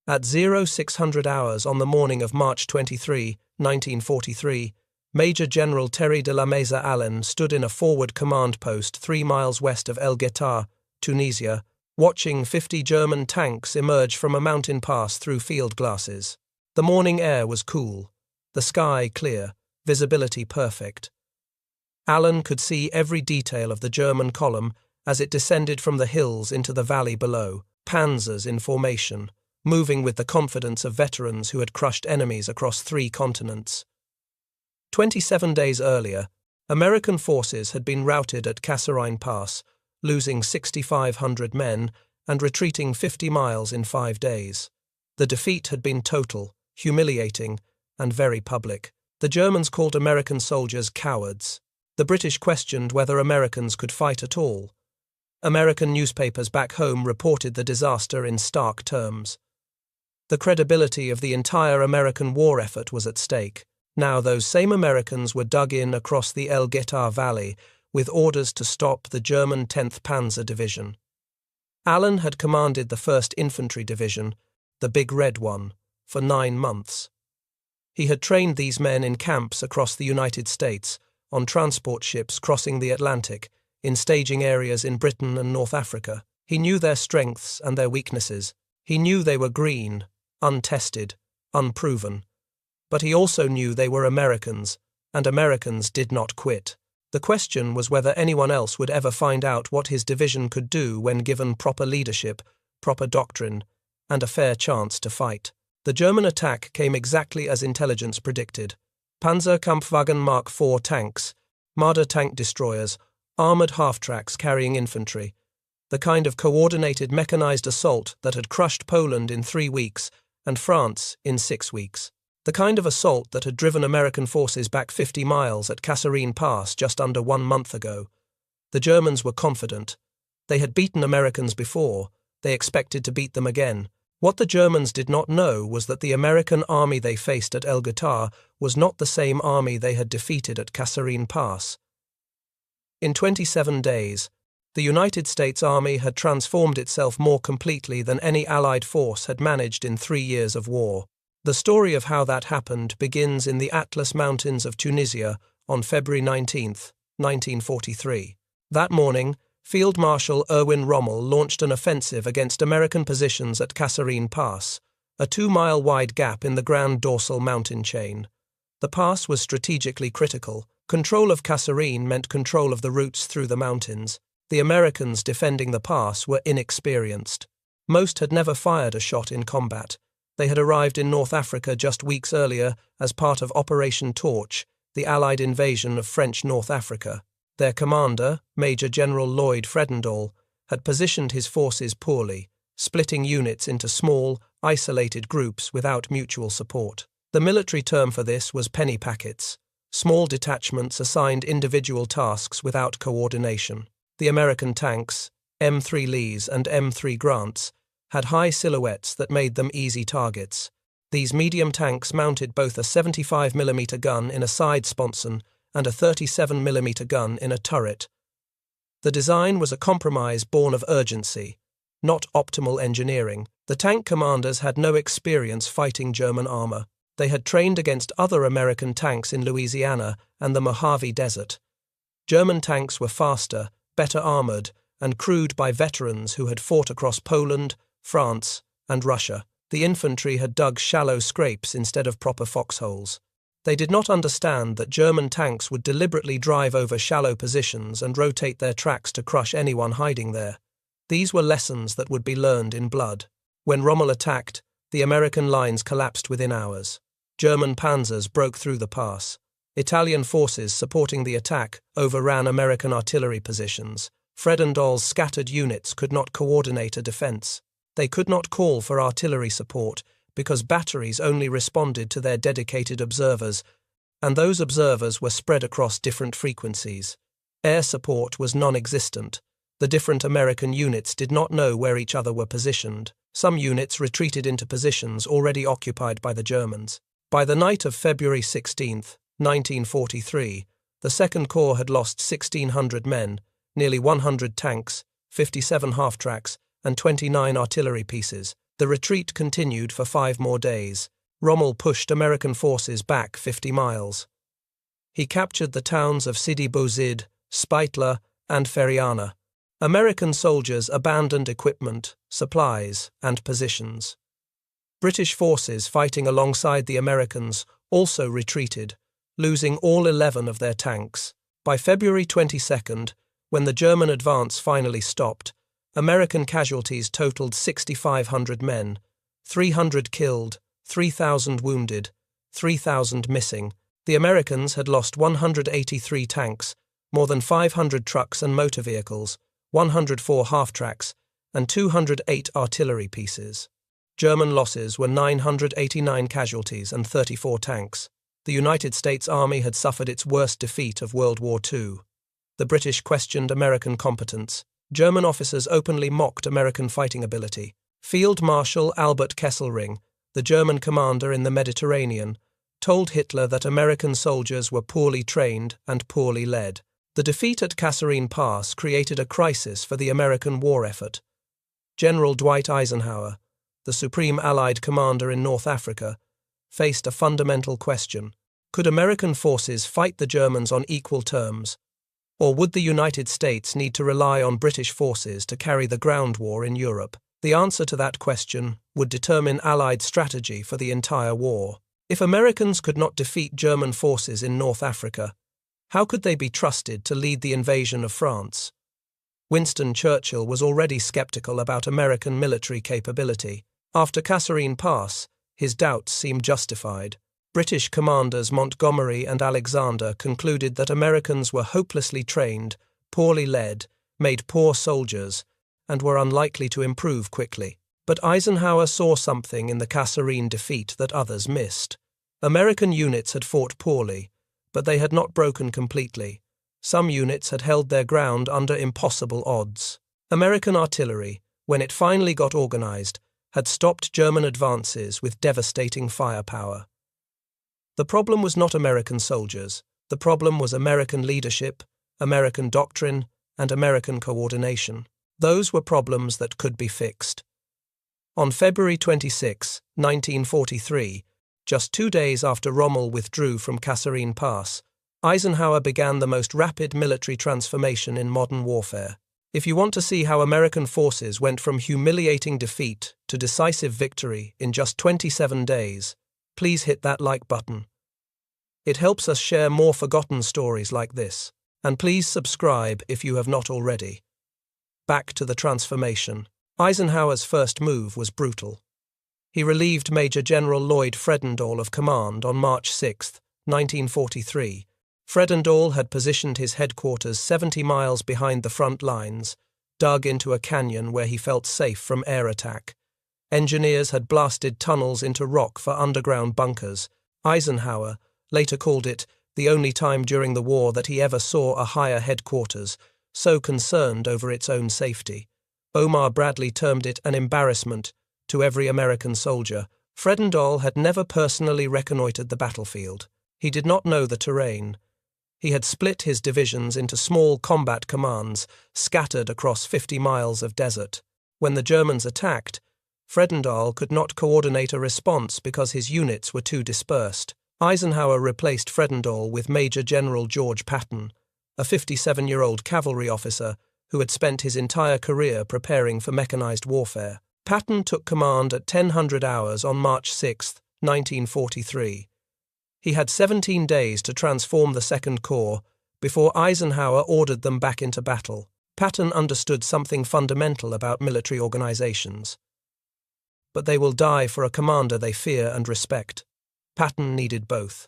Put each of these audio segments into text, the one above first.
At 0600 hours on the morning of March 23, 1943, Major General Terry de la Meza Allen stood in a forward command post 3 miles west of El Guettar, Tunisia, watching 50 German tanks emerge from a mountain pass through field glasses. The morning air was cool, the sky clear, visibility perfect. Allen could see every detail of the German column as it descended from the hills into the valley below, panzers in formation, moving with the confidence of veterans who had crushed enemies across 3 continents. 27 days earlier, American forces had been routed at Kasserine Pass, losing 6,500 men and retreating 50 miles in 5 days. The defeat had been total, humiliating, and very public. The Germans called American soldiers cowards. The British questioned whether Americans could fight at all. American newspapers back home reported the disaster in stark terms. The credibility of the entire American war effort was at stake. Now those same Americans were dug in across the El Guettar Valley with orders to stop the German 10th Panzer Division. Allen had commanded the 1st Infantry Division, the Big Red one, for 9 months. He had trained these men in camps across the United States, on transport ships crossing the Atlantic, in staging areas in Britain and North Africa. He knew their strengths and their weaknesses. He knew they were green, untested, unproven. But he also knew they were Americans, and Americans did not quit. The question was whether anyone else would ever find out what his division could do when given proper leadership, proper doctrine, and a fair chance to fight. The German attack came exactly as intelligence predicted. Panzerkampfwagen Mark IV tanks, Marder tank destroyers, armoured half-tracks carrying infantry, the kind of coordinated mechanized assault that had crushed Poland in 3 weeks and France in 6 weeks. The kind of assault that had driven American forces back 50 miles at Kasserine Pass just under 1 month ago. The Germans were confident. They had beaten Americans before. They expected to beat them again. What the Germans did not know was that the American army they faced at El Guettar was not the same army they had defeated at Kasserine Pass. In 27 days, the United States Army had transformed itself more completely than any Allied force had managed in 3 years of war. The story of how that happened begins in the Atlas Mountains of Tunisia on February 19, 1943. That morning, Field Marshal Erwin Rommel launched an offensive against American positions at Kasserine Pass, a 2-mile-wide gap in the Grand Dorsal mountain chain. The pass was strategically critical. Control of Kasserine meant control of the routes through the mountains. The Americans defending the pass were inexperienced. Most had never fired a shot in combat. They had arrived in North Africa just weeks earlier as part of Operation Torch, the Allied invasion of French North Africa. Their commander, Major General Lloyd Fredendall, had positioned his forces poorly, splitting units into small, isolated groups without mutual support. The military term for this was penny packets, small detachments assigned individual tasks without coordination. The American tanks, M3 Lees and M3 Grants, had high silhouettes that made them easy targets. These medium tanks mounted both a 75mm gun in a side sponson and a 37mm gun in a turret. The design was a compromise born of urgency, not optimal engineering. The tank commanders had no experience fighting German armor. They had trained against other American tanks in Louisiana and the Mojave Desert. German tanks were faster, better armored, and crewed by veterans who had fought across Poland, France, and Russia. The infantry had dug shallow scrapes instead of proper foxholes. They did not understand that German tanks would deliberately drive over shallow positions and rotate their tracks to crush anyone hiding there. These were lessons that would be learned in blood. When Rommel attacked, the American lines collapsed within hours. German panzers broke through the pass. Italian forces supporting the attack overran American artillery positions. Fredendall's scattered units could not coordinate a defense. They could not call for artillery support because batteries only responded to their dedicated observers, and those observers were spread across different frequencies. Air support was non-existent. The different American units did not know where each other were positioned. Some units retreated into positions already occupied by the Germans. By the night of February 16, 1943, the Second Corps had lost 1,600 men, nearly 100 tanks, 57 half-tracks, and 29 artillery pieces. The retreat continued for 5 more days. Rommel pushed American forces back 50 miles. He captured the towns of Sidi Bouzid, Spitler, and Feriana. American soldiers abandoned equipment, supplies, and positions. British forces fighting alongside the Americans also retreated, losing all 11 of their tanks. By February 22nd, when the German advance finally stopped, American casualties totaled 6,500 men, 300 killed, 3,000 wounded, 3,000 missing. The Americans had lost 183 tanks, more than 500 trucks and motor vehicles, 104 half-tracks, and 208 artillery pieces. German losses were 989 casualties and 34 tanks. The United States Army had suffered its worst defeat of World War II. The British questioned American competence. German officers openly mocked American fighting ability. Field Marshal Albert Kesselring, the German commander in the Mediterranean, told Hitler that American soldiers were poorly trained and poorly led. The defeat at Kasserine Pass created a crisis for the American war effort. General Dwight Eisenhower, the supreme Allied commander in North Africa, faced a fundamental question. Could American forces fight the Germans on equal terms, or would the United States need to rely on British forces to carry the ground war in Europe? The answer to that question would determine Allied strategy for the entire war. If Americans could not defeat German forces in North Africa, how could they be trusted to lead the invasion of France? Winston Churchill was already skeptical about American military capability. After Kasserine Pass, his doubts seemed justified. British commanders Montgomery and Alexander concluded that Americans were hopelessly trained, poorly led, made poor soldiers, and were unlikely to improve quickly. But Eisenhower saw something in the Kasserine defeat that others missed. American units had fought poorly, but they had not broken completely. Some units had held their ground under impossible odds. American artillery, when it finally got organized, had stopped German advances with devastating firepower. The problem was not American soldiers. The problem was American leadership, American doctrine, and American coordination. Those were problems that could be fixed. On February 26, 1943, just 2 days after Rommel withdrew from Kasserine Pass, Eisenhower began the most rapid military transformation in modern warfare. If you want to see how American forces went from humiliating defeat to decisive victory in just 27 days, please hit that like button. It helps us share more forgotten stories like this. And please subscribe if you have not already. Back to the transformation. Eisenhower's first move was brutal. He relieved Major General Lloyd Fredendall of command on March 6, 1943. Fredendall had positioned his headquarters 70 miles behind the front lines, dug into a canyon where he felt safe from air attack. Engineers had blasted tunnels into rock for underground bunkers. Eisenhower later called it the only time during the war that he ever saw a higher headquarters so concerned over its own safety. Omar Bradley termed it an embarrassment to every American soldier. Fredendall had never personally reconnoitered the battlefield. He did not know the terrain. He had split his divisions into small combat commands scattered across 50 miles of desert. When the Germans attacked, Fredendall could not coordinate a response because his units were too dispersed. Eisenhower replaced Fredendall with Major General George Patton, a 57-year-old cavalry officer who had spent his entire career preparing for mechanized warfare. Patton took command at 1000 hours on March 6, 1943. He had 17 days to transform the Second Corps before Eisenhower ordered them back into battle. Patton understood something fundamental about military organizations. But they will die for a commander they fear and respect. Patton needed both.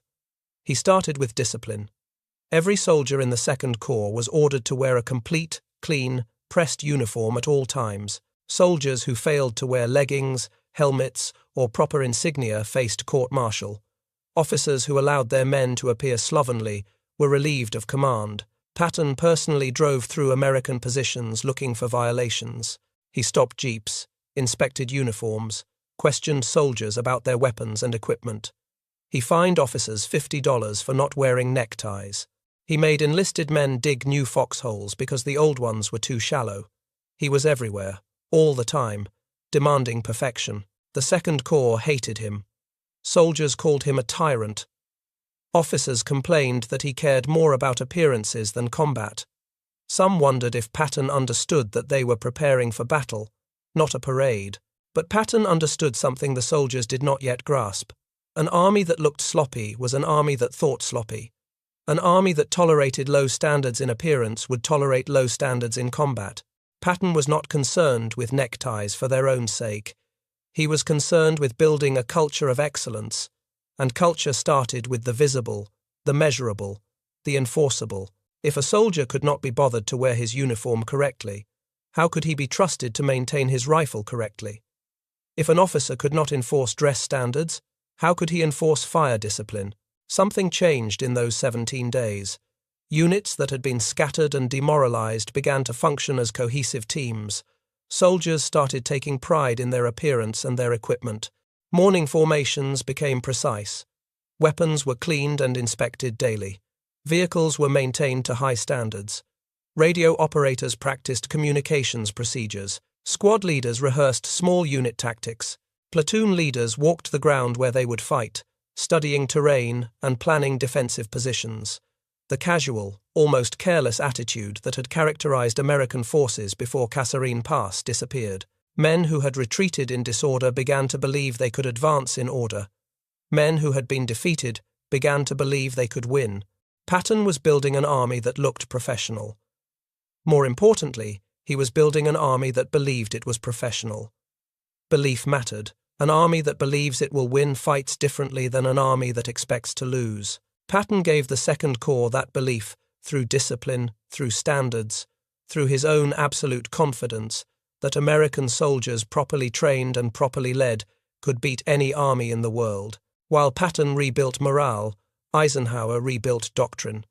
He started with discipline. Every soldier in the Second Corps was ordered to wear a complete, clean, pressed uniform at all times. Soldiers who failed to wear leggings, helmets, or proper insignia faced court-martial. Officers who allowed their men to appear slovenly were relieved of command. Patton personally drove through American positions looking for violations. He stopped jeeps, inspected uniforms, questioned soldiers about their weapons and equipment. He fined officers $50 for not wearing neckties. He made enlisted men dig new foxholes because the old ones were too shallow. He was everywhere, all the time, demanding perfection. The Second Corps hated him. Soldiers called him a tyrant. Officers complained that he cared more about appearances than combat. Some wondered if Patton understood that they were preparing for battle, not a parade. But Patton understood something the soldiers did not yet grasp. An army that looked sloppy was an army that thought sloppy. An army that tolerated low standards in appearance would tolerate low standards in combat. Patton was not concerned with neckties for their own sake. He was concerned with building a culture of excellence, and culture started with the visible, the measurable, the enforceable. If a soldier could not be bothered to wear his uniform correctly, how could he be trusted to maintain his rifle correctly? If an officer could not enforce dress standards, how could he enforce fire discipline? Something changed in those 17 days. Units that had been scattered and demoralized began to function as cohesive teams. Soldiers started taking pride in their appearance and their equipment. Morning formations became precise. Weapons were cleaned and inspected daily. Vehicles were maintained to high standards. Radio operators practiced communications procedures. Squad leaders rehearsed small unit tactics. Platoon leaders walked the ground where they would fight, studying terrain and planning defensive positions. The casual, almost careless attitude that had characterized American forces before Kasserine Pass disappeared. Men who had retreated in disorder began to believe they could advance in order. Men who had been defeated began to believe they could win. Patton was building an army that looked professional. More importantly, he was building an army that believed it was professional. Belief mattered. An army that believes it will win fights differently than an army that expects to lose. Patton gave the Second Corps that belief through discipline, through standards, through his own absolute confidence that American soldiers properly trained and properly led could beat any army in the world. While Patton rebuilt morale, Eisenhower rebuilt doctrine.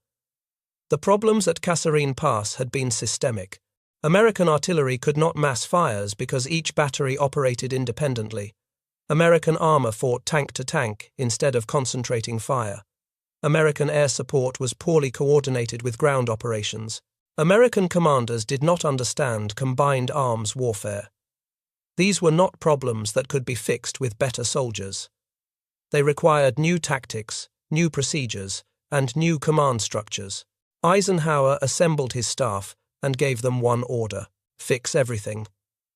The problems at Kasserine Pass had been systemic. American artillery could not mass fires because each battery operated independently. American armor fought tank to tank instead of concentrating fire. American air support was poorly coordinated with ground operations. American commanders did not understand combined arms warfare. These were not problems that could be fixed with better soldiers. They required new tactics, new procedures, and new command structures. Eisenhower assembled his staff and gave them one order: fix everything.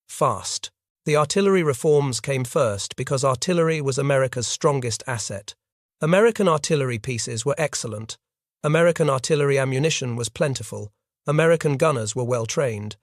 Fast. The artillery reforms came first because artillery was America's strongest asset. American artillery pieces were excellent. American artillery ammunition was plentiful. American gunners were well trained.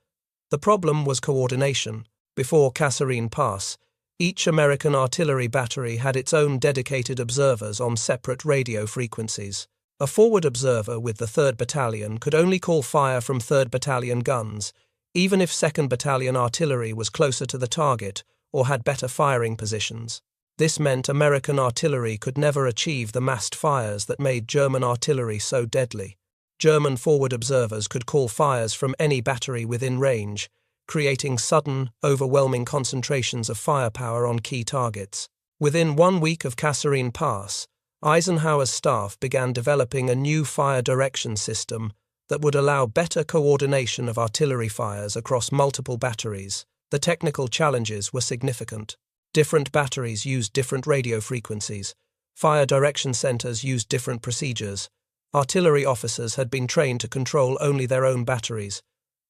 The problem was coordination. Before Kasserine Pass, each American artillery battery had its own dedicated observers on separate radio frequencies. A forward observer with the 3rd Battalion could only call fire from 3rd Battalion guns, even if 2nd Battalion artillery was closer to the target or had better firing positions. This meant American artillery could never achieve the massed fires that made German artillery so deadly. German forward observers could call fires from any battery within range, creating sudden, overwhelming concentrations of firepower on key targets. Within 1 week of Kasserine Pass, Eisenhower's staff began developing a new fire direction system that would allow better coordination of artillery fires across multiple batteries. The technical challenges were significant. Different batteries used different radio frequencies. Fire direction centers used different procedures. Artillery officers had been trained to control only their own batteries.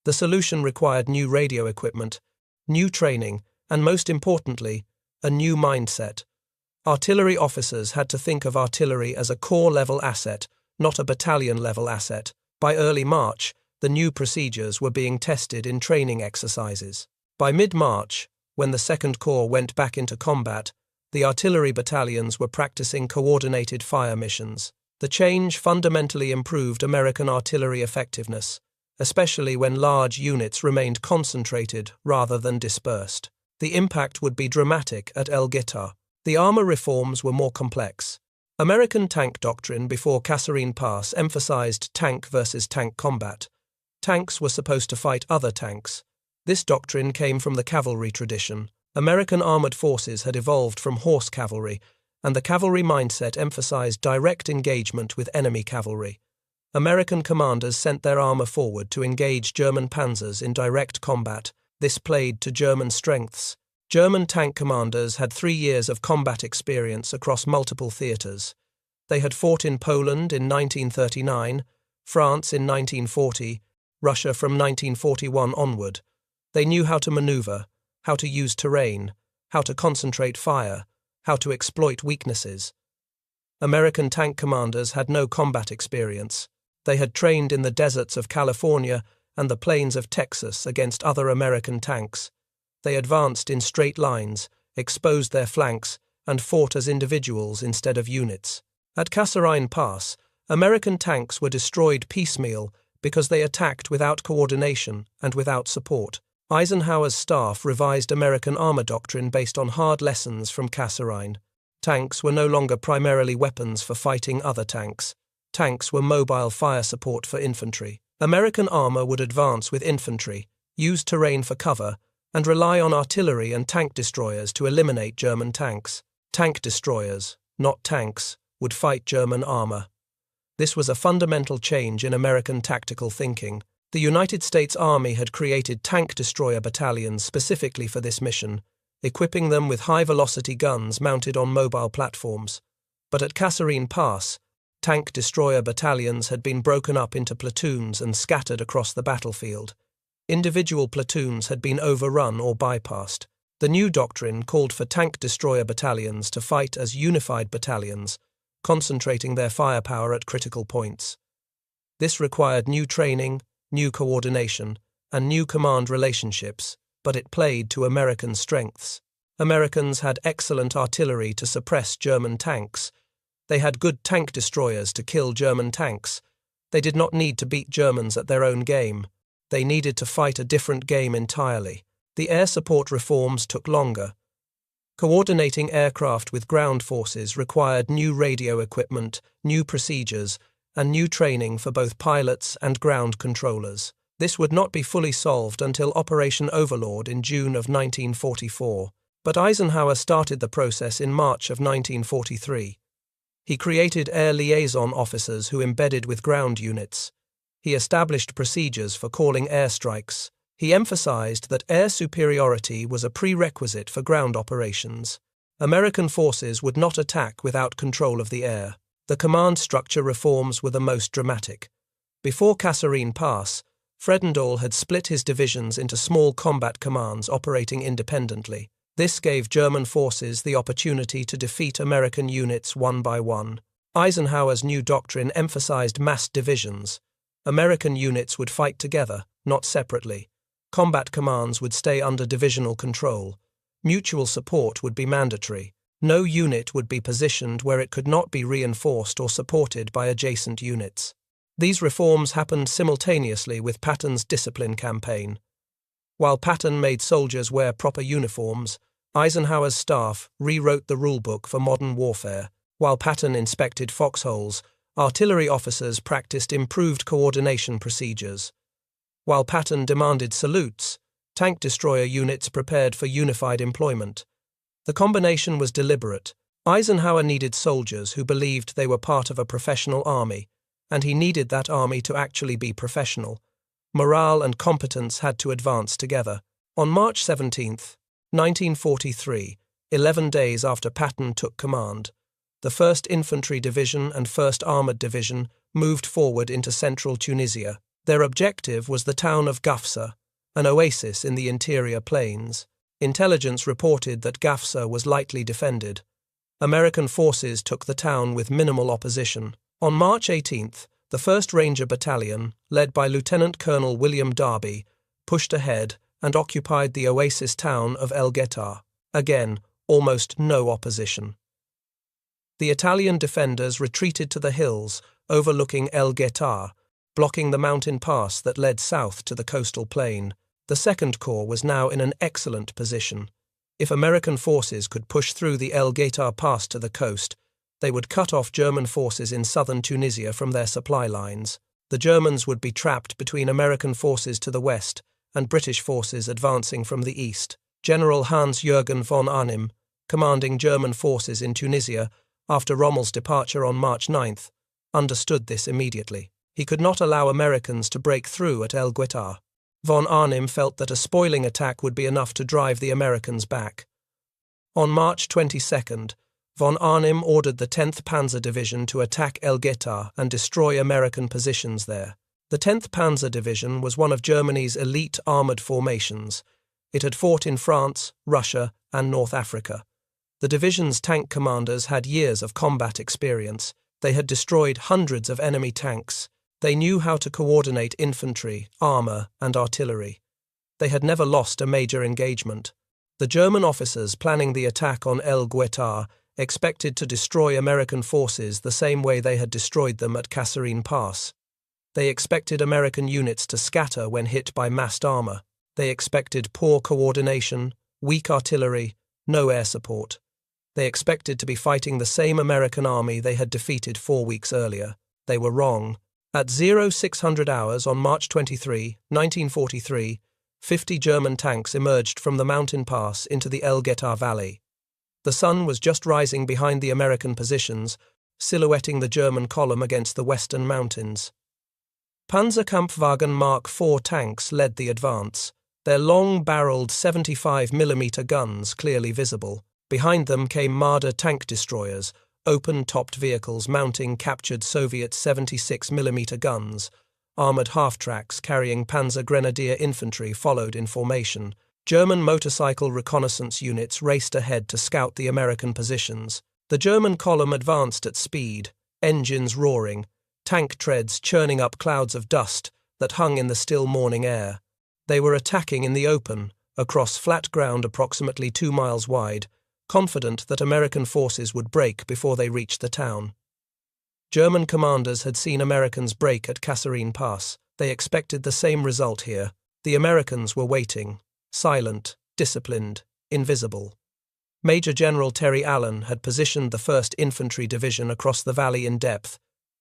The solution required new radio equipment, new training, and most importantly, a new mindset. Artillery officers had to think of artillery as a corps-level asset, not a battalion-level asset. By early March, the new procedures were being tested in training exercises. By mid-March, when the Second Corps went back into combat, the artillery battalions were practicing coordinated fire missions. The change fundamentally improved American artillery effectiveness, especially when large units remained concentrated rather than dispersed. The impact would be dramatic at El Guettar. The armor reforms were more complex. American tank doctrine before Kasserine Pass emphasized tank versus tank combat. Tanks were supposed to fight other tanks. This doctrine came from the cavalry tradition. American armored forces had evolved from horse cavalry, and the cavalry mindset emphasized direct engagement with enemy cavalry. American commanders sent their armor forward to engage German panzers in direct combat. This played to German strengths. German tank commanders had 3 years of combat experience across multiple theatres. They had fought in Poland in 1939, France in 1940, Russia from 1941 onward. They knew how to maneuver, how to use terrain, how to concentrate fire, how to exploit weaknesses. American tank commanders had no combat experience. They had trained in the deserts of California and the plains of Texas against other American tanks. They advanced in straight lines, exposed their flanks, and fought as individuals instead of units. At Kasserine Pass, American tanks were destroyed piecemeal because they attacked without coordination and without support. Eisenhower's staff revised American armor doctrine based on hard lessons from Kasserine. Tanks were no longer primarily weapons for fighting other tanks. Tanks were mobile fire support for infantry. American armor would advance with infantry, use terrain for cover, and rely on artillery and tank destroyers to eliminate German tanks. Tank destroyers, not tanks, would fight German armor. This was a fundamental change in American tactical thinking. The United States Army had created tank destroyer battalions specifically for this mission, equipping them with high-velocity guns mounted on mobile platforms. But at Kasserine Pass, tank destroyer battalions had been broken up into platoons and scattered across the battlefield. Individual platoons had been overrun or bypassed. The new doctrine called for tank destroyer battalions to fight as unified battalions, concentrating their firepower at critical points. This required new training, new coordination, and new command relationships, but it played to American strengths. Americans had excellent artillery to suppress German tanks. They had good tank destroyers to kill German tanks. They did not need to beat Germans at their own game. They needed to fight a different game entirely. The air support reforms took longer. Coordinating aircraft with ground forces required new radio equipment, new procedures, and new training for both pilots and ground controllers. This would not be fully solved until Operation Overlord in June of 1944, but Eisenhower started the process in March of 1943. He created air liaison officers who embedded with ground units. He established procedures for calling airstrikes. He emphasized that air superiority was a prerequisite for ground operations. American forces would not attack without control of the air. The command structure reforms were the most dramatic. Before Kasserine Pass, Fredendall had split his divisions into small combat commands operating independently. This gave German forces the opportunity to defeat American units one by one. Eisenhower's new doctrine emphasized mass divisions. American units would fight together, not separately. Combat commands would stay under divisional control. Mutual support would be mandatory. No unit would be positioned where it could not be reinforced or supported by adjacent units. These reforms happened simultaneously with Patton's discipline campaign. While Patton made soldiers wear proper uniforms, Eisenhower's staff rewrote the rulebook for modern warfare. While Patton inspected foxholes, artillery officers practiced improved coordination procedures. While Patton demanded salutes, tank destroyer units prepared for unified employment. The combination was deliberate. Eisenhower needed soldiers who believed they were part of a professional army, and he needed that army to actually be professional. Morale and competence had to advance together. On March 17, 1943, 11 days after Patton took command, the 1st Infantry Division and 1st Armoured Division moved forward into central Tunisia. Their objective was the town of Gafsa, an oasis in the interior plains. Intelligence reported that Gafsa was lightly defended. American forces took the town with minimal opposition. On March 18th, the 1st Ranger Battalion, led by Lieutenant Colonel William Darby, pushed ahead and occupied the oasis town of El Guettar. Again, almost no opposition. The Italian defenders retreated to the hills overlooking El Guettar, blocking the mountain pass that led south to the coastal plain. The 2nd Corps was now in an excellent position. If American forces could push through the El Guettar Pass to the coast, they would cut off German forces in southern Tunisia from their supply lines. The Germans would be trapped between American forces to the west and British forces advancing from the east. General Hans-Jürgen von Arnim, commanding German forces in Tunisia after Rommel's departure on March 9th, understood this immediately. He could not allow Americans to break through at El Guettar. Von Arnim felt that a spoiling attack would be enough to drive the Americans back. On March 22nd, von Arnim ordered the 10th Panzer Division to attack El Guettar and destroy American positions there. The 10th Panzer Division was one of Germany's elite armoured formations. It had fought in France, Russia, and North Africa. The division's tank commanders had years of combat experience. They had destroyed hundreds of enemy tanks. They knew how to coordinate infantry, armour, and artillery. They had never lost a major engagement. The German officers planning the attack on El Guettar expected to destroy American forces the same way they had destroyed them at Kasserine Pass. They expected American units to scatter when hit by massed armour. They expected poor coordination, weak artillery, no air support. They expected to be fighting the same American army they had defeated 4 weeks earlier. They were wrong. At 0600 hours on March 23, 1943, 50 German tanks emerged from the mountain pass into the El Guettar Valley. The sun was just rising behind the American positions, silhouetting the German column against the western mountains. Panzerkampfwagen Mark IV tanks led the advance, their long-barreled 75mm guns clearly visible. Behind them came Marder tank destroyers, open-topped vehicles mounting captured Soviet 76mm guns. Armoured half-tracks carrying Panzer Grenadier infantry followed in formation. German motorcycle reconnaissance units raced ahead to scout the American positions. The German column advanced at speed, engines roaring, tank treads churning up clouds of dust that hung in the still morning air. They were attacking in the open, across flat ground approximately 2 miles wide, confident that American forces would break before they reached the town. German commanders had seen Americans break at Kasserine Pass. They expected the same result here. The Americans were waiting, silent, disciplined, invisible. Major General Terry Allen had positioned the 1st Infantry Division across the valley in depth,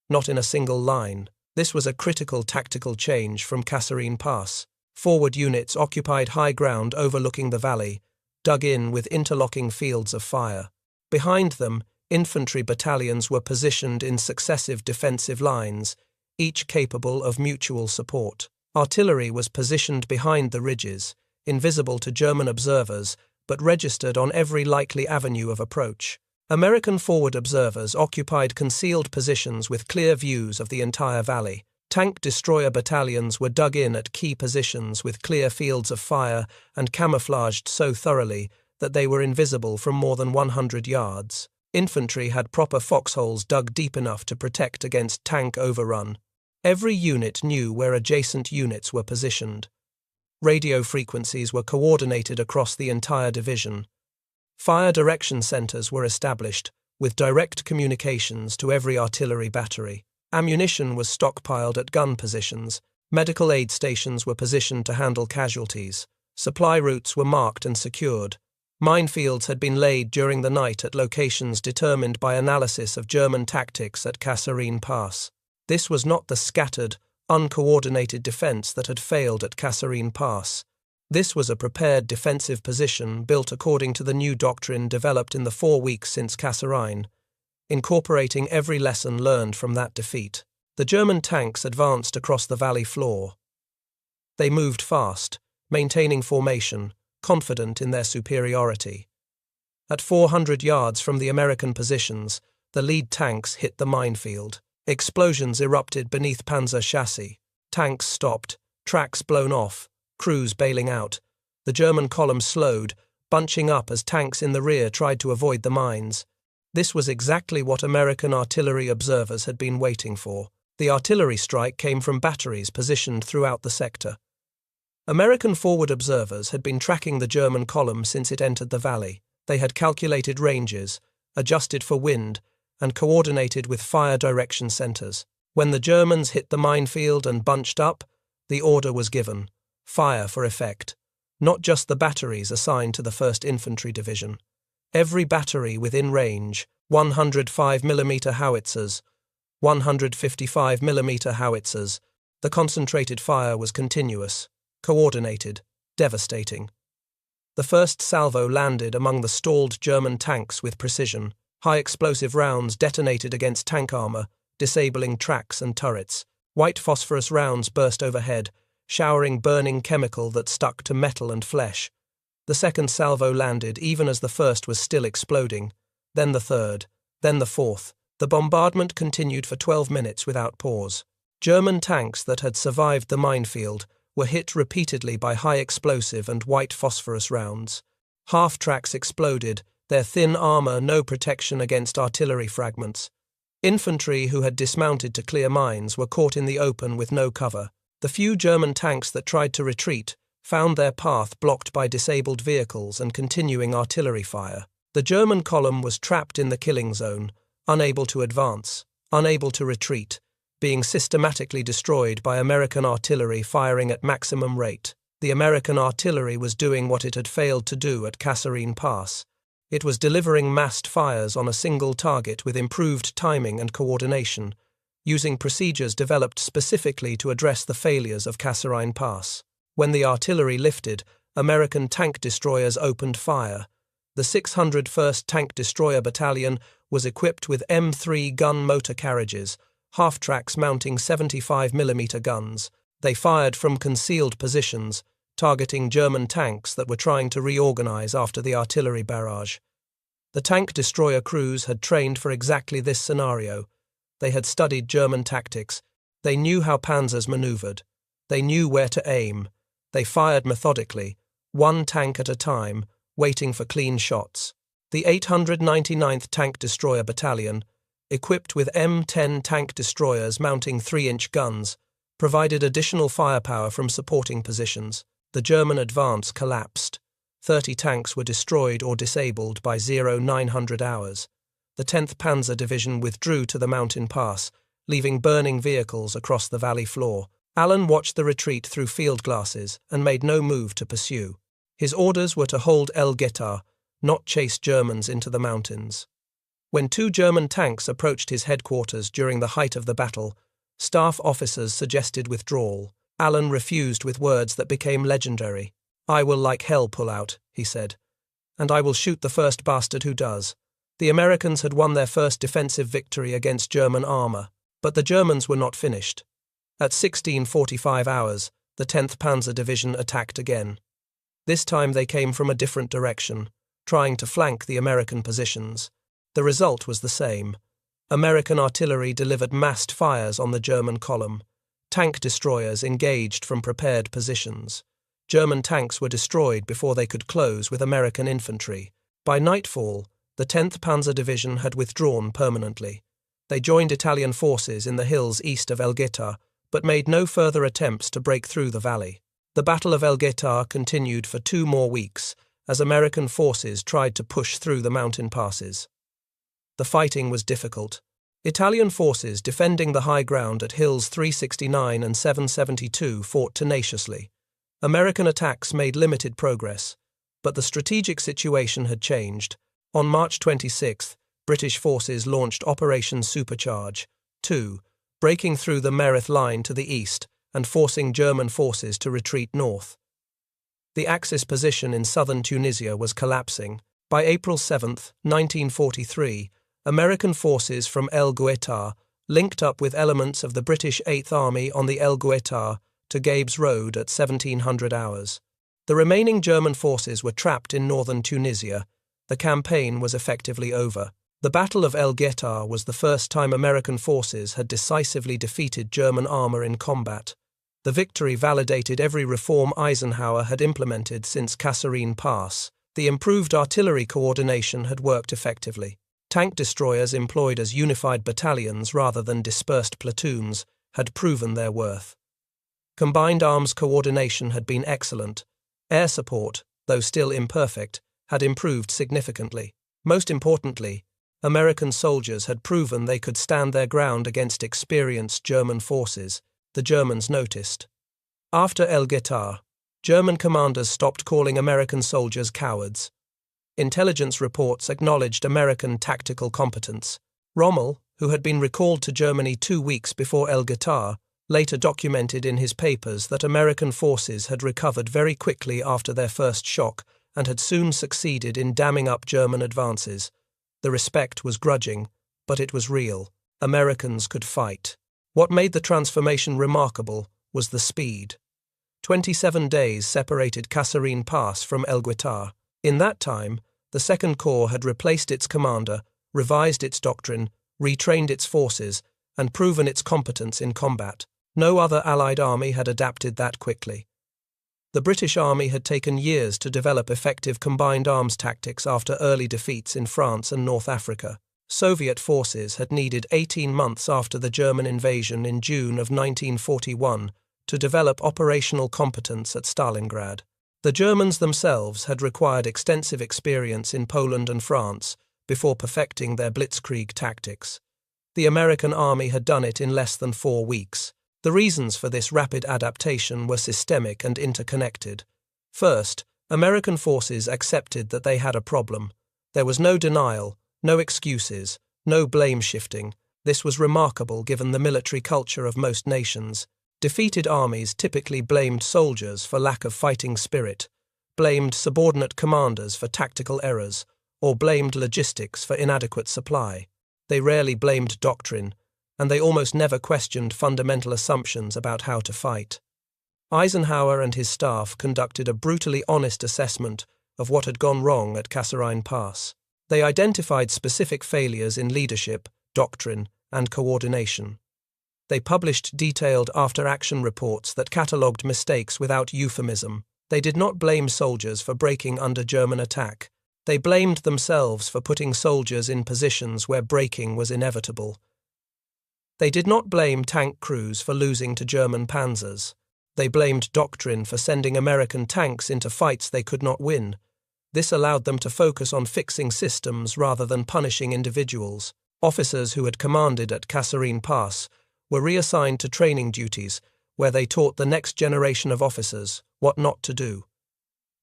not in a single line. This was a critical tactical change from Kasserine Pass. Forward units occupied high ground overlooking the valley, dug in with interlocking fields of fire. Behind them, infantry battalions were positioned in successive defensive lines, each capable of mutual support. Artillery was positioned behind the ridges, invisible to German observers, but registered on every likely avenue of approach. American forward observers occupied concealed positions with clear views of the entire valley. Tank destroyer battalions were dug in at key positions with clear fields of fire and camouflaged so thoroughly that they were invisible from more than 100 yards. Infantry had proper foxholes dug deep enough to protect against tank overrun. Every unit knew where adjacent units were positioned. Radio frequencies were coordinated across the entire division. Fire direction centers were established, with direct communications to every artillery battery. Ammunition was stockpiled at gun positions. Medical aid stations were positioned to handle casualties. Supply routes were marked and secured. Minefields had been laid during the night at locations determined by analysis of German tactics at Kasserine Pass. This was not the scattered, uncoordinated defense that had failed at Kasserine Pass. This was a prepared defensive position built according to the new doctrine developed in the 4 weeks since Kasserine, incorporating every lesson learned from that defeat. The German tanks advanced across the valley floor. They moved fast, maintaining formation, confident in their superiority. At 400 yards from the American positions, the lead tanks hit the minefield. Explosions erupted beneath Panzer chassis. Tanks stopped, tracks blown off, crews bailing out. The German column slowed, bunching up as tanks in the rear tried to avoid the mines. This was exactly what American artillery observers had been waiting for. The artillery strike came from batteries positioned throughout the sector. American forward observers had been tracking the German column since it entered the valley. They had calculated ranges, adjusted for wind, and coordinated with fire direction centers. When the Germans hit the minefield and bunched up, the order was given: fire for effect. Not just the batteries assigned to the 1st Infantry Division. Every battery within range, 105mm howitzers, 155mm howitzers. The concentrated fire was continuous, coordinated, devastating. The first salvo landed among the stalled German tanks with precision. High explosive rounds detonated against tank armor, disabling tracks and turrets. White phosphorus rounds burst overhead, showering burning chemical that stuck to metal and flesh. The second salvo landed even as the first was still exploding, then the third, then the fourth. The bombardment continued for 12 minutes without pause. German tanks that had survived the minefield were hit repeatedly by high explosive and white phosphorus rounds. Half-tracks exploded, their thin armor no protection against artillery fragments. Infantry who had dismounted to clear mines were caught in the open with no cover. The few German tanks that tried to retreat found their path blocked by disabled vehicles and continuing artillery fire. The German column was trapped in the killing zone, unable to advance, unable to retreat, being systematically destroyed by American artillery firing at maximum rate. The American artillery was doing what it had failed to do at Kasserine Pass. It was delivering massed fires on a single target with improved timing and coordination, using procedures developed specifically to address the failures of Kasserine Pass. When the artillery lifted, American tank destroyers opened fire. The 601st Tank Destroyer Battalion was equipped with M3 gun motor carriages, half-tracks mounting 75mm guns. They fired from concealed positions, targeting German tanks that were trying to reorganize after the artillery barrage. The tank destroyer crews had trained for exactly this scenario. They had studied German tactics. They knew how panzers maneuvered. They knew where to aim. They fired methodically, one tank at a time, waiting for clean shots. The 899th Tank Destroyer Battalion, equipped with M10 tank destroyers mounting 3-inch guns, provided additional firepower from supporting positions. The German advance collapsed. 30 tanks were destroyed or disabled by 0900 hours. The 10th Panzer Division withdrew to the mountain pass, leaving burning vehicles across the valley floor. Allen watched the retreat through field glasses and made no move to pursue. His orders were to hold El Guettar, not chase Germans into the mountains. When 2 German tanks approached his headquarters during the height of the battle, staff officers suggested withdrawal. Allen refused with words that became legendary. "I will like hell pull out," he said, "and I will shoot the first bastard who does." The Americans had won their first defensive victory against German armor, but the Germans were not finished. At 16:45 hours, the 10th Panzer Division attacked again. This time they came from a different direction, trying to flank the American positions. The result was the same. American artillery delivered massed fires on the German column. Tank destroyers engaged from prepared positions. German tanks were destroyed before they could close with American infantry. By nightfall, the 10th Panzer Division had withdrawn permanently. They joined Italian forces in the hills east of El Guettar, but made no further attempts to break through the valley. The Battle of El Guettar continued for 2 more weeks as American forces tried to push through the mountain passes. The fighting was difficult. Italian forces defending the high ground at hills 369 and 772 fought tenaciously. American attacks made limited progress, but the strategic situation had changed. On March 26, British forces launched Operation Supercharge 2, breaking through the Merith line to the east and forcing German forces to retreat north. The Axis position in southern Tunisia was collapsing. By April 7, 1943, American forces from El Guettar linked up with elements of the British 8th Army on the El Guettar to Gabes Road at 1700 hours. The remaining German forces were trapped in northern Tunisia. The campaign was effectively over. The Battle of El Guettar was the first time American forces had decisively defeated German armor in combat. The victory validated every reform Eisenhower had implemented since Kasserine Pass. The improved artillery coordination had worked effectively. Tank destroyers employed as unified battalions rather than dispersed platoons had proven their worth. Combined arms coordination had been excellent. Air support, though still imperfect, had improved significantly. Most importantly, American soldiers had proven they could stand their ground against experienced German forces. The Germans noticed. After El Guettar, German commanders stopped calling American soldiers cowards. Intelligence reports acknowledged American tactical competence. Rommel, who had been recalled to Germany 2 weeks before El Guettar, later documented in his papers that American forces had recovered very quickly after their first shock and had soon succeeded in damming up German advances. The respect was grudging, but it was real. Americans could fight. What made the transformation remarkable was the speed. 27 days separated Kasserine Pass from El Guettar. In that time, the Second Corps had replaced its commander, revised its doctrine, retrained its forces, and proven its competence in combat. No other Allied army had adapted that quickly. The British Army had taken years to develop effective combined arms tactics after early defeats in France and North Africa. Soviet forces had needed 18 months after the German invasion in June of 1941 to develop operational competence at Stalingrad. The Germans themselves had required extensive experience in Poland and France before perfecting their blitzkrieg tactics. The American army had done it in less than 4 weeks. The reasons for this rapid adaptation were systemic and interconnected. First, American forces accepted that they had a problem. There was no denial, no excuses, no blame shifting. This was remarkable given the military culture of most nations. Defeated armies typically blamed soldiers for lack of fighting spirit, blamed subordinate commanders for tactical errors, or blamed logistics for inadequate supply. They rarely blamed doctrine, and they almost never questioned fundamental assumptions about how to fight. Eisenhower and his staff conducted a brutally honest assessment of what had gone wrong at Kasserine Pass. They identified specific failures in leadership, doctrine, and coordination. They published detailed after-action reports that catalogued mistakes without euphemism. They did not blame soldiers for breaking under German attack. They blamed themselves for putting soldiers in positions where breaking was inevitable. They did not blame tank crews for losing to German panzers. They blamed doctrine for sending American tanks into fights they could not win. This allowed them to focus on fixing systems rather than punishing individuals. Officers who had commanded at Kasserine Pass were reassigned to training duties, where they taught the next generation of officers what not to do.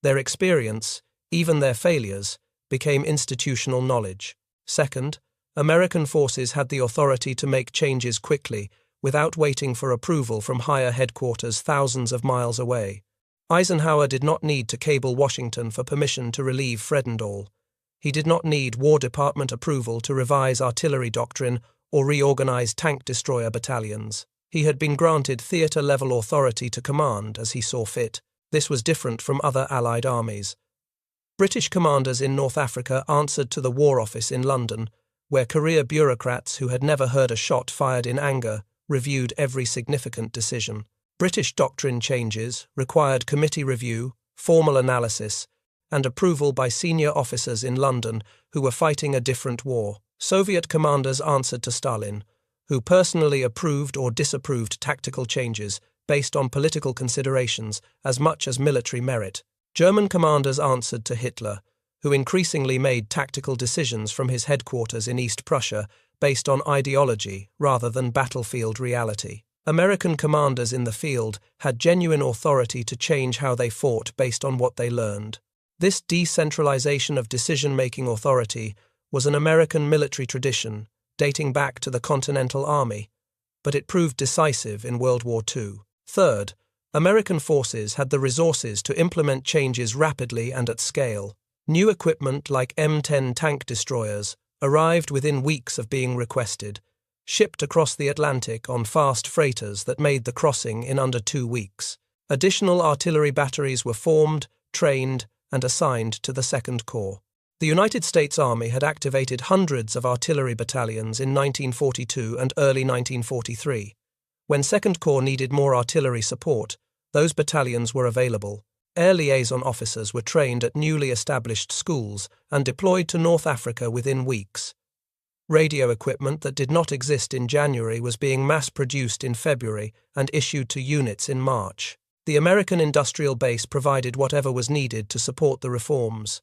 Their experience, even their failures, became institutional knowledge. Second, American forces had the authority to make changes quickly, without waiting for approval from higher headquarters thousands of miles away. Eisenhower did not need to cable Washington for permission to relieve Fredendall. He did not need War Department approval to revise artillery doctrine or reorganize tank destroyer battalions. He had been granted theater-level authority to command as he saw fit. This was different from other Allied armies. British commanders in North Africa answered to the War Office in London, where career bureaucrats who had never heard a shot fired in anger reviewed every significant decision. British doctrine changes required committee review, formal analysis, and approval by senior officers in London who were fighting a different war. Soviet commanders answered to Stalin, who personally approved or disapproved tactical changes based on political considerations as much as military merit. German commanders answered to Hitler, who increasingly made tactical decisions from his headquarters in East Prussia based on ideology rather than battlefield reality. American commanders in the field had genuine authority to change how they fought based on what they learned. This decentralization of decision-making authority was an American military tradition dating back to the Continental Army, but it proved decisive in World War II. Third, American forces had the resources to implement changes rapidly and at scale. New equipment like M10 tank destroyers arrived within weeks of being requested, shipped across the Atlantic on fast freighters that made the crossing in under 2 weeks. Additional artillery batteries were formed, trained, and assigned to the Second Corps. The United States Army had activated hundreds of artillery battalions in 1942 and early 1943. When Second Corps needed more artillery support, those battalions were available. Air liaison officers were trained at newly established schools and deployed to North Africa within weeks. Radio equipment that did not exist in January was being mass-produced in February and issued to units in March. The American industrial base provided whatever was needed to support the reforms.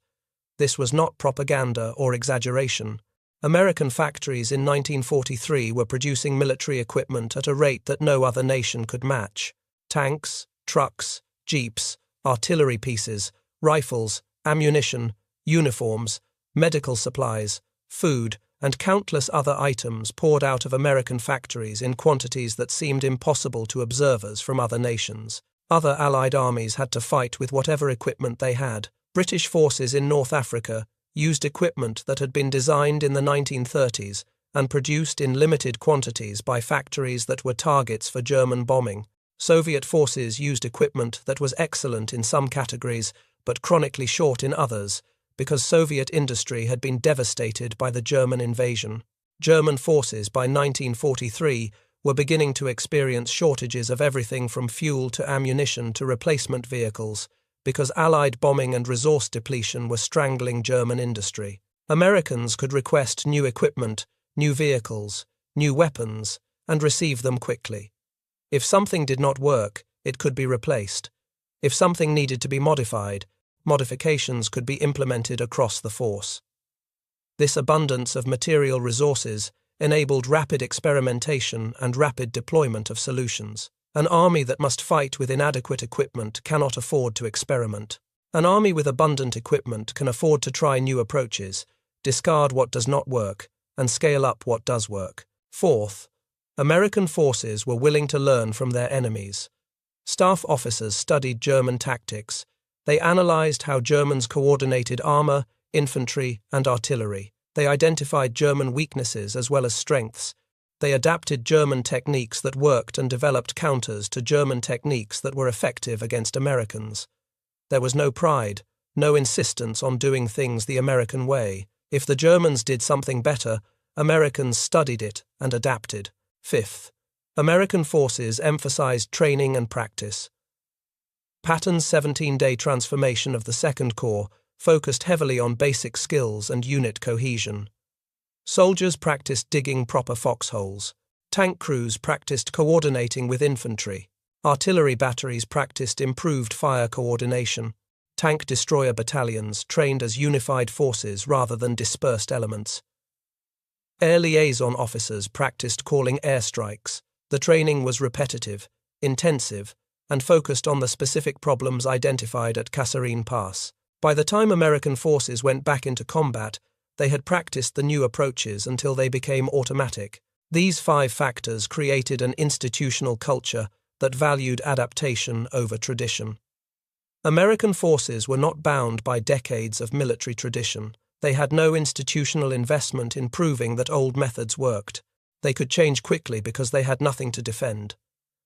This was not propaganda or exaggeration. American factories in 1943 were producing military equipment at a rate that no other nation could match. Tanks, trucks, jeeps, artillery pieces, rifles, ammunition, uniforms, medical supplies, food, and countless other items poured out of American factories in quantities that seemed impossible to observers from other nations. Other Allied armies had to fight with whatever equipment they had. British forces in North Africa used equipment that had been designed in the 1930s and produced in limited quantities by factories that were targets for German bombing. Soviet forces used equipment that was excellent in some categories but chronically short in others, because Soviet industry had been devastated by the German invasion. German forces by 1943 were beginning to experience shortages of everything from fuel to ammunition to replacement vehicles, because Allied bombing and resource depletion were strangling German industry. Americans could request new equipment, new vehicles, new weapons, and receive them quickly. If something did not work, it could be replaced. If something needed to be modified, modifications could be implemented across the force. This abundance of material resources enabled rapid experimentation and rapid deployment of solutions. An army that must fight with inadequate equipment cannot afford to experiment. An army with abundant equipment can afford to try new approaches, discard what does not work, and scale up what does work. Fourth, American forces were willing to learn from their enemies. Staff officers studied German tactics. They analyzed how Germans coordinated armor, infantry, and artillery. They identified German weaknesses as well as strengths. They adapted German techniques that worked and developed counters to German techniques that were effective against Americans. There was no pride, no insistence on doing things the American way. If the Germans did something better, Americans studied it and adapted. Fifth, American forces emphasized training and practice. Patton's 17-day transformation of the Second Corps focused heavily on basic skills and unit cohesion. Soldiers practiced digging proper foxholes. Tank crews practiced coordinating with infantry. Artillery batteries practiced improved fire coordination. Tank destroyer battalions trained as unified forces rather than dispersed elements. Air liaison officers practiced calling airstrikes. The training was repetitive, intensive, and focused on the specific problems identified at Kasserine Pass. By the time American forces went back into combat, they had practiced the new approaches until they became automatic. These 5 factors created an institutional culture that valued adaptation over tradition. American forces were not bound by decades of military tradition. They had no institutional investment in proving that old methods worked. They could change quickly because they had nothing to defend.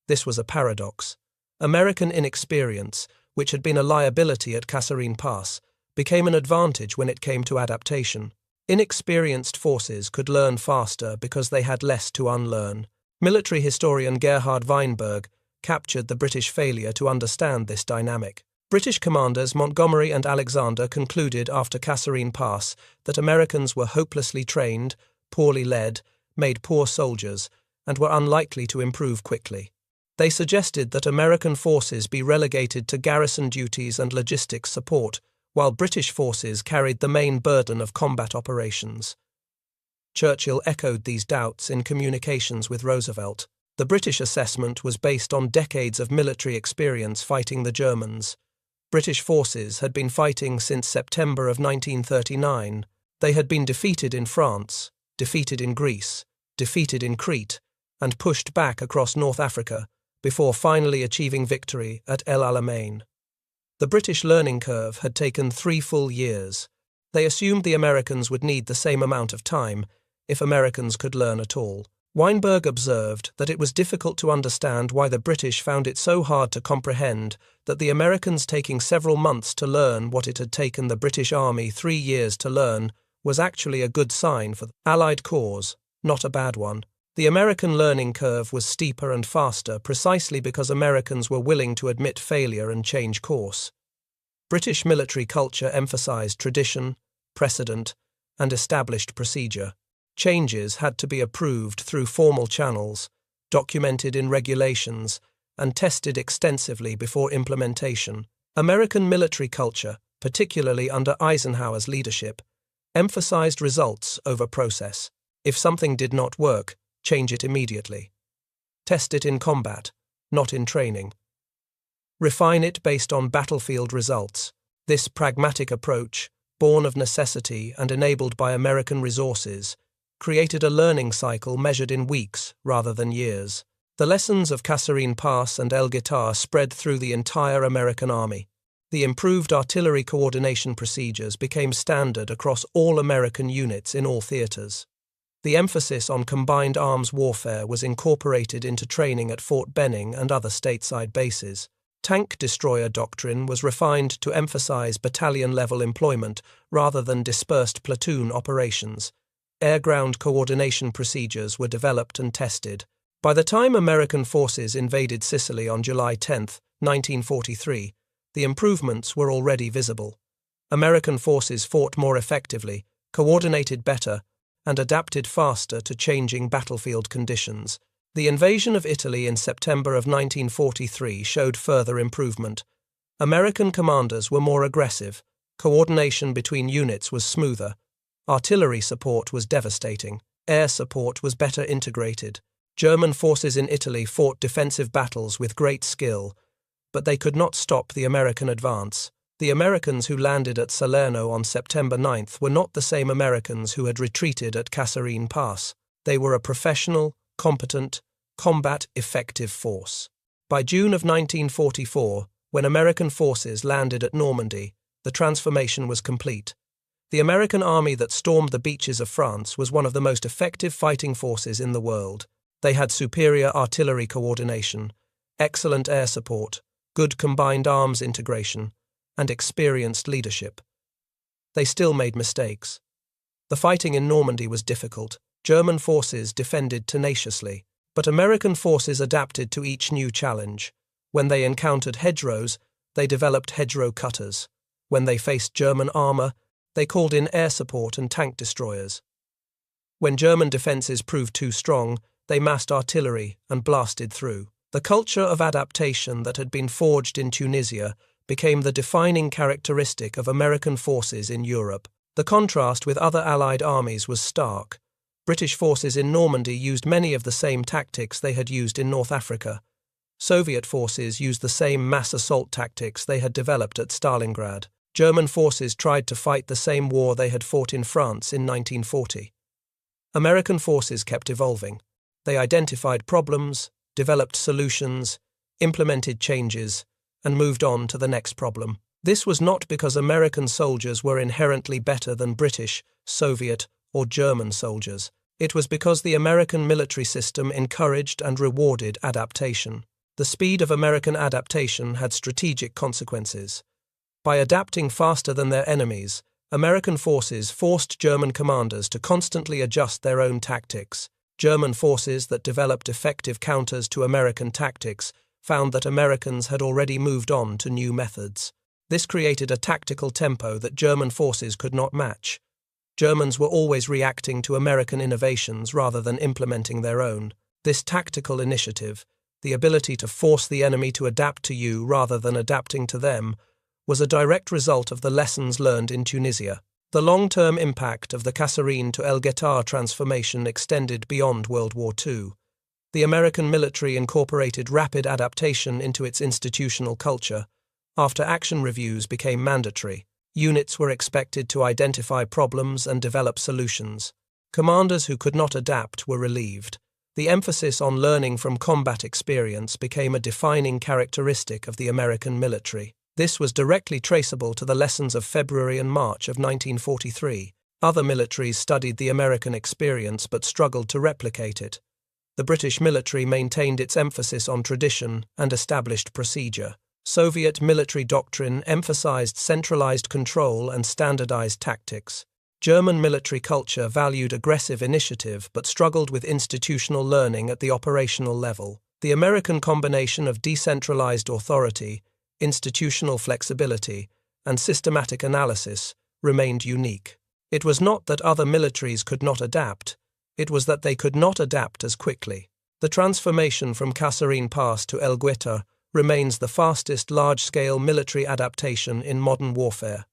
This was a paradox. American inexperience, which had been a liability at Kasserine Pass, became an advantage when it came to adaptation. Inexperienced forces could learn faster because they had less to unlearn. Military historian Gerhard Weinberg captured the British failure to understand this dynamic. British commanders Montgomery and Alexander concluded after Kasserine Pass that Americans were hopelessly trained, poorly led, made poor soldiers, and were unlikely to improve quickly. They suggested that American forces be relegated to garrison duties and logistics support, while British forces carried the main burden of combat operations. Churchill echoed these doubts in communications with Roosevelt. The British assessment was based on decades of military experience fighting the Germans. British forces had been fighting since September of 1939. They had been defeated in France, defeated in Greece, defeated in Crete, and pushed back across North Africa, before finally achieving victory at El Alamein. The British learning curve had taken 3 full years. They assumed the Americans would need the same amount of time, if Americans could learn at all. Weinberg observed that it was difficult to understand why the British found it so hard to comprehend that the Americans taking several months to learn what it had taken the British Army 3 years to learn was actually a good sign for the Allied cause, not a bad one. The American learning curve was steeper and faster precisely because Americans were willing to admit failure and change course. British military culture emphasized tradition, precedent, and established procedure. Changes had to be approved through formal channels, documented in regulations, and tested extensively before implementation. American military culture, particularly under Eisenhower's leadership, emphasized results over process. If something did not work, change it immediately. Test it in combat, not in training. Refine it based on battlefield results. This pragmatic approach, born of necessity and enabled by American resources, created a learning cycle measured in weeks rather than years. The lessons of Kasserine Pass and El Guettar spread through the entire American army. The improved artillery coordination procedures became standard across all American units in all theaters. The emphasis on combined arms warfare was incorporated into training at Fort Benning and other stateside bases. Tank destroyer doctrine was refined to emphasize battalion-level employment rather than dispersed platoon operations. Air-ground coordination procedures were developed and tested. By the time American forces invaded Sicily on July 10, 1943, the improvements were already visible. American forces fought more effectively, coordinated better, and adapted faster to changing battlefield conditions. The invasion of Italy in September of 1943 showed further improvement. American commanders were more aggressive, coordination between units was smoother, artillery support was devastating, air support was better integrated. German forces in Italy fought defensive battles with great skill, but they could not stop the American advance. The Americans who landed at Salerno on September 9th were not the same Americans who had retreated at Kasserine Pass. They were a professional, competent, combat-effective force. By June of 1944, when American forces landed at Normandy, the transformation was complete. The American army that stormed the beaches of France was one of the most effective fighting forces in the world. They had superior artillery coordination, excellent air support, good combined arms integration, and experienced leadership. They still made mistakes. The fighting in Normandy was difficult. German forces defended tenaciously, but American forces adapted to each new challenge. When they encountered hedgerows, they developed hedgerow cutters. When they faced German armor, they called in air support and tank destroyers. When German defenses proved too strong, they massed artillery and blasted through. The culture of adaptation that had been forged in Tunisia became the defining characteristic of American forces in Europe. The contrast with other Allied armies was stark. British forces in Normandy used many of the same tactics they had used in North Africa. Soviet forces used the same mass assault tactics they had developed at Stalingrad. German forces tried to fight the same war they had fought in France in 1940. American forces kept evolving. They identified problems, developed solutions, implemented changes, and moved on to the next problem. This was not because American soldiers were inherently better than British, Soviet, or German soldiers. It was because the American military system encouraged and rewarded adaptation. The speed of American adaptation had strategic consequences. By adapting faster than their enemies, American forces forced German commanders to constantly adjust their own tactics. German forces that developed effective counters to American tactics found that Americans had already moved on to new methods. This created a tactical tempo that German forces could not match. Germans were always reacting to American innovations rather than implementing their own. This tactical initiative, the ability to force the enemy to adapt to you rather than adapting to them, was a direct result of the lessons learned in Tunisia. The long-term impact of the Kasserine to El Guettar transformation extended beyond World War II. The American military incorporated rapid adaptation into its institutional culture. After action reviews became mandatory, units were expected to identify problems and develop solutions. Commanders who could not adapt were relieved. The emphasis on learning from combat experience became a defining characteristic of the American military. This was directly traceable to the lessons of February and March of 1943. Other militaries studied the American experience but struggled to replicate it. The British military maintained its emphasis on tradition and established procedure. Soviet military doctrine emphasized centralized control and standardized tactics. German military culture valued aggressive initiative but struggled with institutional learning at the operational level. The American combination of decentralized authority, institutional flexibility, and systematic analysis remained unique. It was not that other militaries could not adapt, it was that they could not adapt as quickly. The transformation from Kasserine Pass to El Guettar remains the fastest large-scale military adaptation in modern warfare.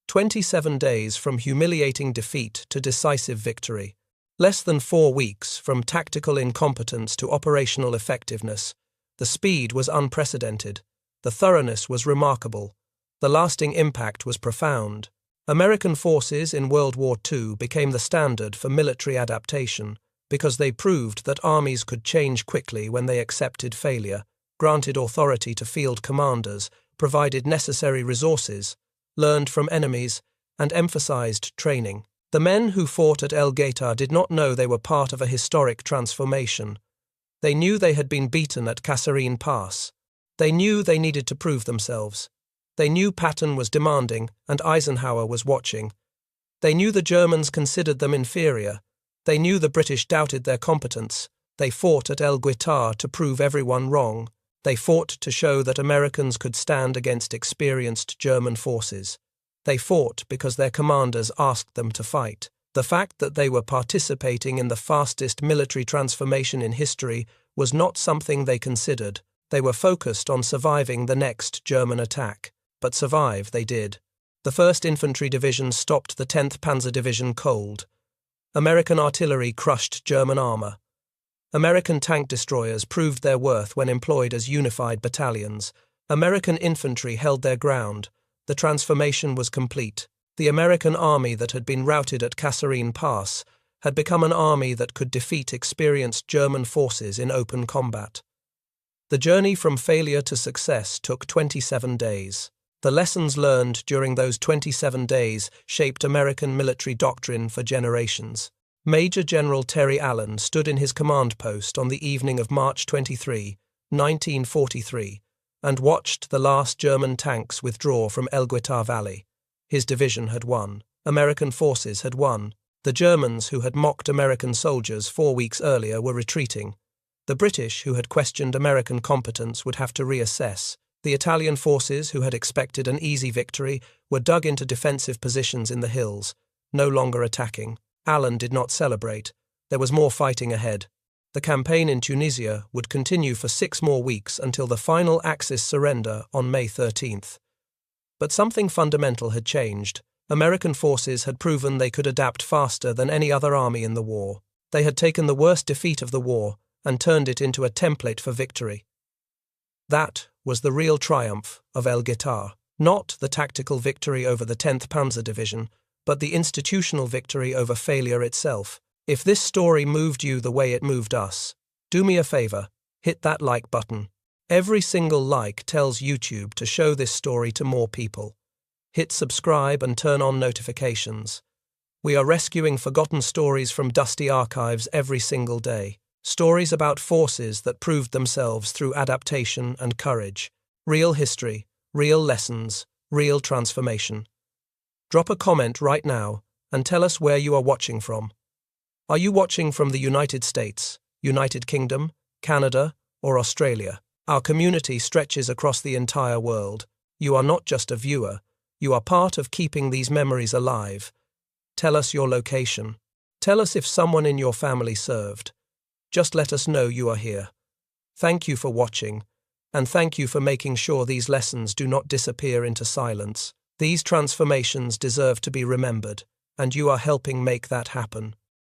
27 days from humiliating defeat to decisive victory. Less than 4 weeks from tactical incompetence to operational effectiveness. The speed was unprecedented. The thoroughness was remarkable. The lasting impact was profound. American forces in World War II became the standard for military adaptation because they proved that armies could change quickly when they accepted failure, granted authority to field commanders, provided necessary resources, learned from enemies, and emphasized training. The men who fought at El Guettar did not know they were part of a historic transformation. They knew they had been beaten at Kasserine Pass. They knew they needed to prove themselves. They knew Patton was demanding and Eisenhower was watching. They knew the Germans considered them inferior. They knew the British doubted their competence. They fought at El Guettar to prove everyone wrong. They fought to show that Americans could stand against experienced German forces. They fought because their commanders asked them to fight. The fact that they were participating in the fastest military transformation in history was not something they considered. They were focused on surviving the next German attack. But survive they did. The 1st Infantry Division stopped the 10th Panzer Division cold. American artillery crushed German armor. American tank destroyers proved their worth when employed as unified battalions. American infantry held their ground. The transformation was complete. The American army that had been routed at Kasserine Pass had become an army that could defeat experienced German forces in open combat. The journey from failure to success took 27 days. The lessons learned during those 27 days shaped American military doctrine for generations. Major General Terry Allen stood in his command post on the evening of March 23, 1943, and watched the last German tanks withdraw from El Guettar Valley. His division had won. American forces had won. The Germans, who had mocked American soldiers 4 weeks earlier, were retreating. The British, who had questioned American competence, would have to reassess. The Italian forces, who had expected an easy victory, were dug into defensive positions in the hills, no longer attacking. Allen did not celebrate. There was more fighting ahead. The campaign in Tunisia would continue for 6 more weeks until the final Axis surrender on May 13th. But something fundamental had changed. American forces had proven they could adapt faster than any other army in the war. They had taken the worst defeat of the war and turned it into a template for victory. That was the real triumph of El Guettar, not the tactical victory over the 10th Panzer Division, but the institutional victory over failure itself. If this story moved you the way it moved us, do me a favor, hit that like button. Every single like tells YouTube to show this story to more people. Hit subscribe and turn on notifications. We are rescuing forgotten stories from dusty archives every single day. Stories about forces that proved themselves through adaptation and courage. Real history, real lessons, real transformation. Drop a comment right now and tell us where you are watching from. Are you watching from the United States, United Kingdom, Canada, or Australia? Our community stretches across the entire world. You are not just a viewer, you are part of keeping these memories alive. Tell us your location. Tell us if someone in your family served. Just let us know you are here. Thank you for watching, and thank you for making sure these lessons do not disappear into silence. These transformations deserve to be remembered, and you are helping make that happen.